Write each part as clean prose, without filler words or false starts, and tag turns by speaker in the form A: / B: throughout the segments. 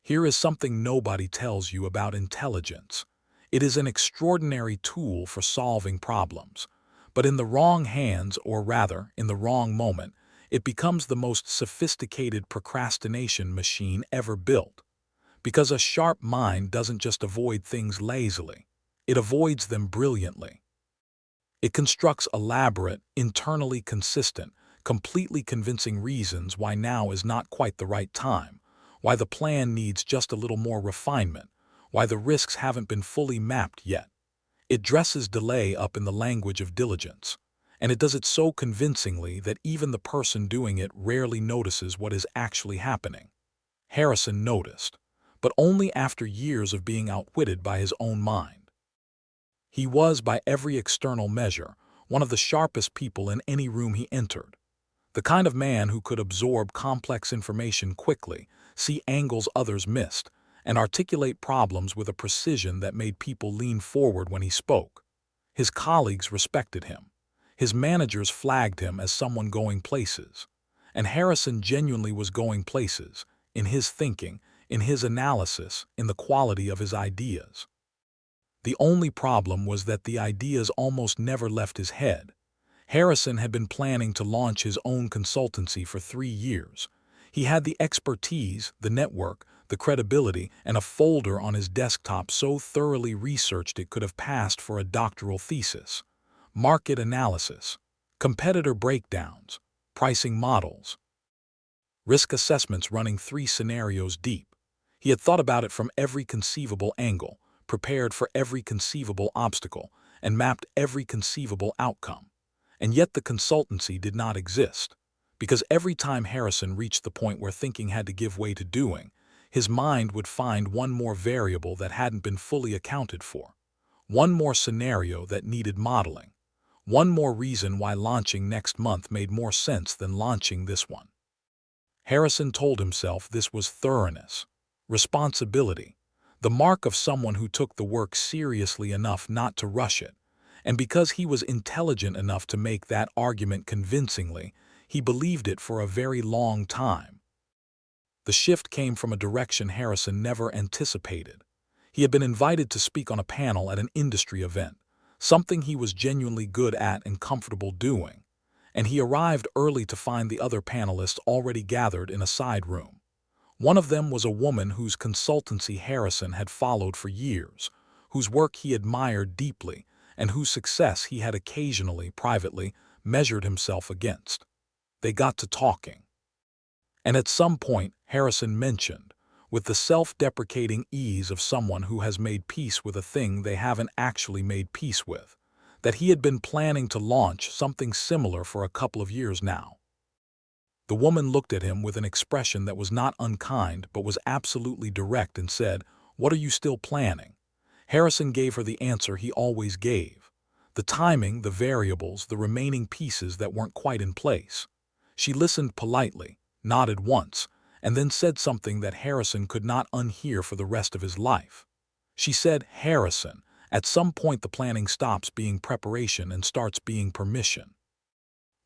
A: Here is something nobody tells you about intelligence. It is an extraordinary tool for solving problems. But in the wrong hands, or rather, in the wrong moment, it becomes the most sophisticated procrastination machine ever built. Because a sharp mind doesn't just avoid things lazily, it avoids them brilliantly. It constructs elaborate, internally consistent, completely convincing reasons why now is not quite the right time, why the plan needs just a little more refinement, why the risks haven't been fully mapped yet. It dresses delay up in the language of diligence, and it does it so convincingly that even the person doing it rarely notices what is actually happening. Harrison noticed, but only after years of being outwitted by his own mind. He was, by every external measure, one of the sharpest people in any room he entered. The kind of man who could absorb complex information quickly, see angles others missed, and articulate problems with a precision that made people lean forward when he spoke. His colleagues respected him. His managers flagged him as someone going places. And Harrison genuinely was going places, in his thinking, in his analysis, in the quality of his ideas. The only problem was that the ideas almost never left his head. Harrison had been planning to launch his own consultancy for 3 years. He had the expertise, the network, the credibility, and a folder on his desktop so thoroughly researched it could have passed for a doctoral thesis. Market analysis, competitor breakdowns, pricing models, risk assessments running 3 scenarios deep. He had thought about it from every conceivable angle, prepared for every conceivable obstacle, and mapped every conceivable outcome. And yet the consultancy did not exist, because every time Harrison reached the point where thinking had to give way to doing, his mind would find one more variable that hadn't been fully accounted for, one more scenario that needed modeling, one more reason why launching next month made more sense than launching this one. Harrison told himself this was thoroughness, responsibility, the mark of someone who took the work seriously enough not to rush it. And because he was intelligent enough to make that argument convincingly, he believed it for a very long time. The shift came from a direction Harrison never anticipated. He had been invited to speak on a panel at an industry event, something he was genuinely good at and comfortable doing, and he arrived early to find the other panelists already gathered in a side room. One of them was a woman whose consultancy Harrison had followed for years, whose work he admired deeply, and whose success he had occasionally, privately, measured himself against. They got to talking. And at some point, Harrison mentioned, with the self-deprecating ease of someone who has made peace with a thing they haven't actually made peace with, that he had been planning to launch something similar for a couple of years now. The woman looked at him with an expression that was not unkind but was absolutely direct and said, "What are you still planning?" Harrison gave her the answer he always gave. The timing, the variables, the remaining pieces that weren't quite in place. She listened politely, nodded once, and then said something that Harrison could not unhear for the rest of his life. She said, "Harrison, at some point the planning stops being preparation and starts being permission.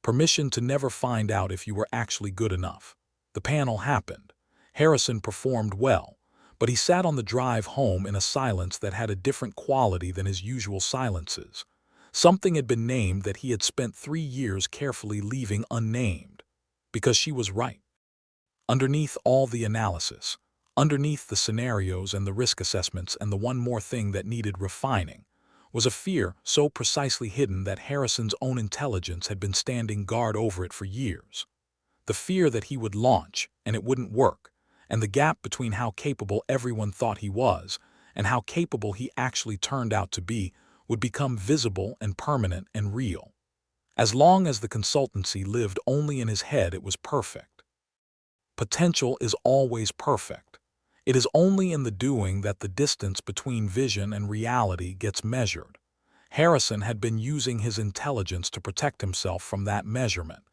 A: Permission to never find out if you were actually good enough." The panel happened. Harrison performed well, but he sat on the drive home in a silence that had a different quality than his usual silences. Something had been named that he had spent 3 years carefully leaving unnamed, because she was right. Underneath all the analysis, underneath the scenarios and the risk assessments and the one more thing that needed refining, was a fear so precisely hidden that Harrison's own intelligence had been standing guard over it for years. The fear that he would launch, and it wouldn't work, and the gap between how capable everyone thought he was and how capable he actually turned out to be would become visible and permanent and real. As long as the consultancy lived only in his head, it was perfect. Potential is always perfect. It is only in the doing that the distance between vision and reality gets measured. Harrison had been using his intelligence to protect himself from that measurement,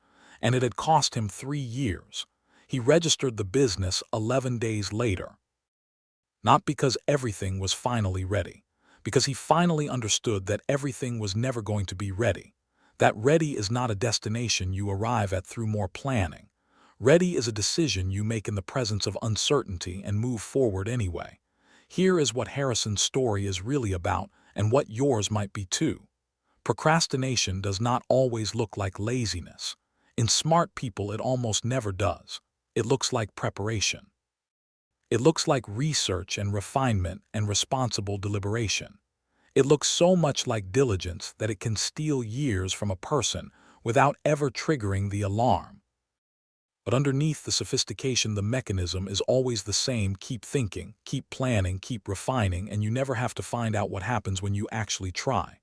A: and it had cost him 3 years. He registered the business 11 days later. Not because everything was finally ready, because he finally understood that everything was never going to be ready. That ready is not a destination you arrive at through more planning. Ready is a decision you make in the presence of uncertainty and move forward anyway. Here is what Harrison's story is really about and what yours might be too. Procrastination does not always look like laziness. In smart people, it almost never does. It looks like preparation. It looks like research and refinement and responsible deliberation. It looks so much like diligence that it can steal years from a person without ever triggering the alarm. But underneath the sophistication, the mechanism is always the same: keep thinking, keep planning, keep refining, and you never have to find out what happens when you actually try.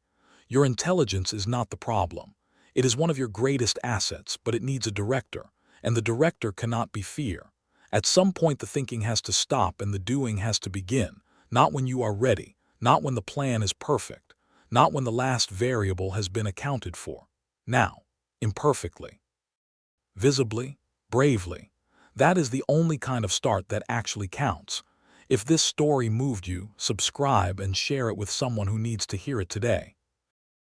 A: Your intelligence is not the problem. It is one of your greatest assets, but it needs a director, and the director cannot be fear. At some point, the thinking has to stop and the doing has to begin, not when you are ready, not when the plan is perfect, not when the last variable has been accounted for. Now, imperfectly, visibly, bravely. That is the only kind of start that actually counts. If this story moved you, subscribe and share it with someone who needs to hear it today.